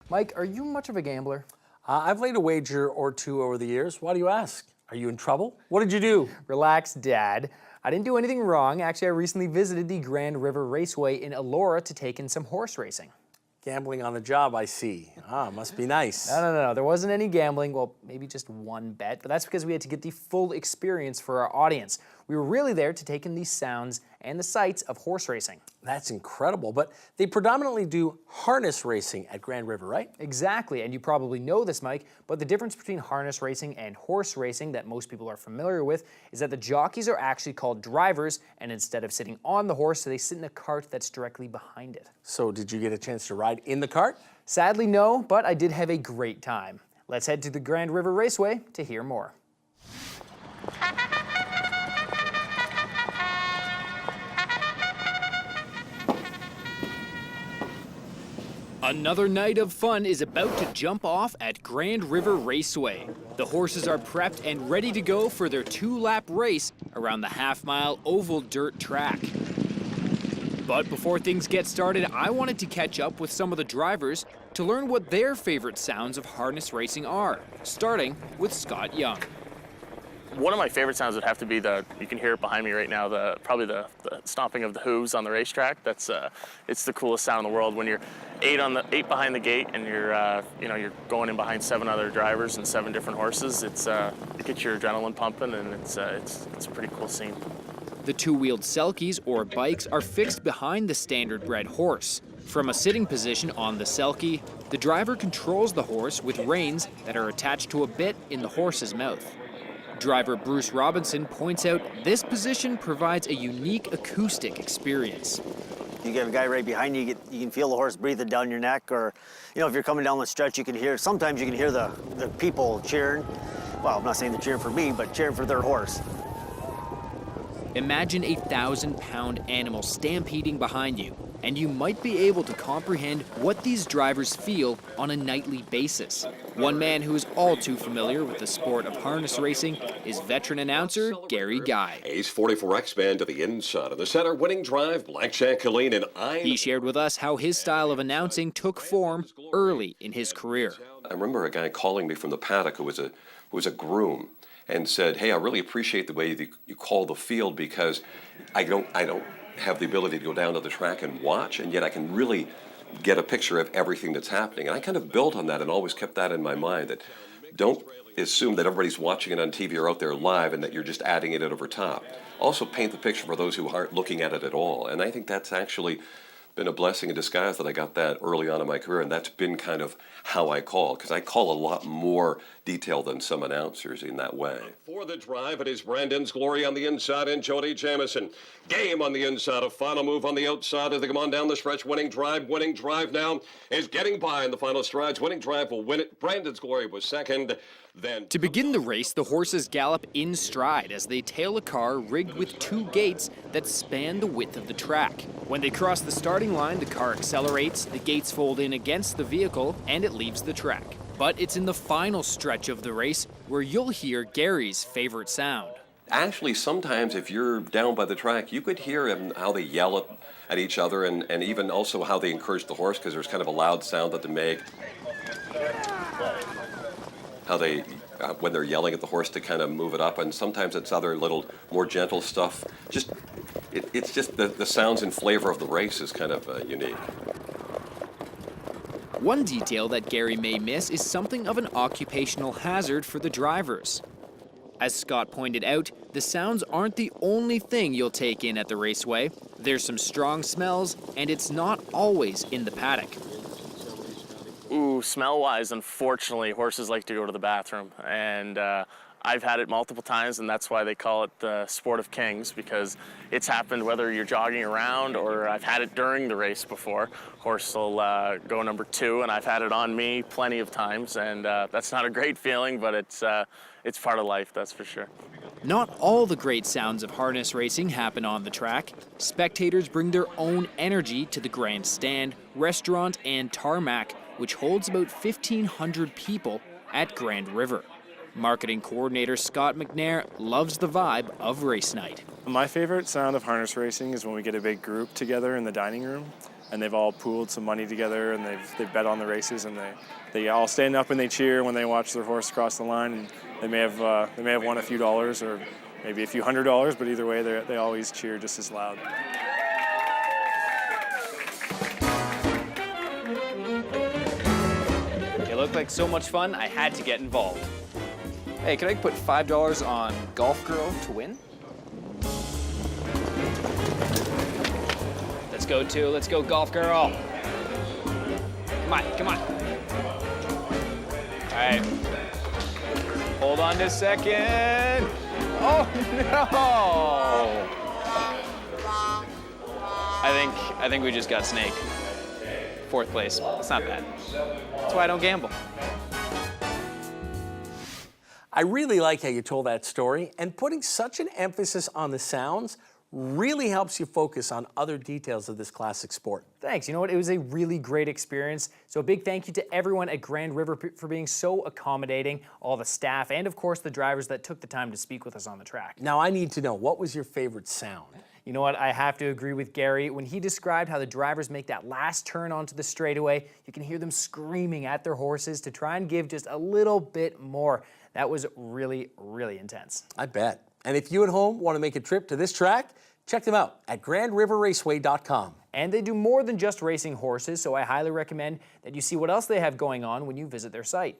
Mike, are you much of a gambler? I've laid a wager or two over the years. Why do you ask? Are you in trouble? What did you do? Relax, Dad. I didn't do anything wrong. Actually, I recently visited the Grand River Raceway in Elora to take in some horse racing. Gambling on the job, I see. Must be nice. No. There wasn't any gambling. Well, maybe just one bet, but that's because we had to get the full experience for our audience. We were really there to take in the sounds and the sights of horse racing. That's incredible, but they predominantly do harness racing at Grand River, right? Exactly, and you probably know this, Mike, but the difference between harness racing and horse racing that most people are familiar with is that the jockeys are actually called drivers, and instead of sitting on the horse, they sit in a cart that's directly behind it. So did you get a chance to ride in the cart? Sadly, no, but I did have a great time. Let's head to the Grand River Raceway to hear more. Another night of fun is about to jump off at Grand River Raceway. The horses are prepped and ready to go for their 2-lap race around the half-mile oval dirt track. But before things get started, I wanted to catch up with some of the drivers to learn what their favorite sounds of harness racing are, starting with Scott Young. One of my favorite sounds would have to be you can hear it behind me right now, probably the stomping of the hooves on the racetrack. It's the coolest sound in the world when you're eight behind the gate and you're going in behind 7 other drivers and 7 different horses. It gets your adrenaline pumping, and it's a pretty cool scene. The 2-wheeled selkies, or bikes, are fixed behind the standard-bred horse. From a sitting position on the selkie, the driver controls the horse with reins that are attached to a bit in the horse's mouth. Driver Bruce Robinson points out this position provides a unique acoustic experience. You get a guy right behind you, you can feel the horse breathing down your neck, or if you're coming down the stretch, sometimes you can hear the people cheering. Well, I'm not saying they're cheering for me, but cheering for their horse. Imagine a 1,000-pound animal stampeding behind you, and you might be able to comprehend what these drivers feel on a nightly basis. One man who is all too familiar with the sport of harness racing is veteran announcer Gary Guy. Ace 44X band to the inside of the center, winning drive, Blackjack Colleen and He shared with us how his style of announcing took form early in his career. I remember a guy calling me from the paddock who was a groom, and said, "Hey, I really appreciate the way you call the field, because I don't have the ability to go down to the track and watch, and yet I can really get a picture of everything that's happening." And I kind of built on that and always kept that in my mind, that don't assume that everybody's watching it on TV or out there live and that you're just adding it over top. Also paint the picture for those who aren't looking at it at all. And I think that's actually been a blessing in disguise that I got that early on in my career, and that's been kind of how I call, because I call a lot more detail than some announcers in that way. For the drive, it is Brandon's Glory on the inside and Jody Jamison. Game on the inside, a final move on the outside as they come on down the stretch. Winning drive now is getting by in the final strides. Winning drive will win it. Brandon's Glory was second. Then to begin the race, the horses gallop in stride as they tail a car rigged with 2 gates that span the width of the track. When they cross the starting line, the car accelerates, the gates fold in against the vehicle, and it leaves the track. But it's in the final stretch of the race where you'll hear Gary's favorite sound. actually, sometimes if you're down by the track, you could hear how they yell at each other, and even also how they encourage the horse, because there's kind of a loud sound that they make. How they, when they're yelling at the horse to kind of move it up, and sometimes it's other little more gentle stuff. It's just the sounds and flavor of the race is kind of unique. One detail that Gary may miss is something of an occupational hazard for the drivers. As Scott pointed out, the sounds aren't the only thing you'll take in at the raceway. There's some strong smells, and it's not always in the paddock. Ooh, smell-wise, unfortunately, horses like to go to the bathroom, and I've had it multiple times, and that's why they call it the sport of kings, because it's happened whether you're jogging around, or I've had it during the race before. Horse will go number 2, and I've had it on me plenty of times, and that's not a great feeling, but it's part of life, that's for sure. Not all the great sounds of harness racing happen on the track. Spectators bring their own energy to the grandstand, restaurant, and tarmac, which holds about 1,500 people at Grand River. Marketing coordinator Scott McNair loves the vibe of race night. My favorite sound of harness racing is when we get a big group together in the dining room. and they've all pooled some money together, and they've bet on the races, and they all stand up and they cheer when they watch their horse cross the line, and they may have won a few dollars or maybe a few $100, but either way they always cheer just as loud. It looked like so much fun, I had to get involved. Hey, could I put $5 on Golf Girl to win? Let's go, two. Let's go, Golf Girl. Come on, come on. All right. Hold on just a second. Oh, no! I think we just got snake. 4th place. It's not bad. That's why I don't gamble. I really like how you told that story, and putting such an emphasis on the sounds really helps you focus on other details of this classic sport. Thanks. You know what? It was a really great experience. So a big thank you to everyone at Grand River for being so accommodating, all the staff, and of course the drivers that took the time to speak with us on the track. Now I need to know, what was your favorite sound? You know what? I have to agree with Gary. When he described how the drivers make that last turn onto the straightaway, you can hear them screaming at their horses to try and give just a little bit more. That was really, really intense. I bet. And if you at home want to make a trip to this track, check them out at grandriverraceway.com. And they do more than just racing horses, so I highly recommend that you see what else they have going on when you visit their site.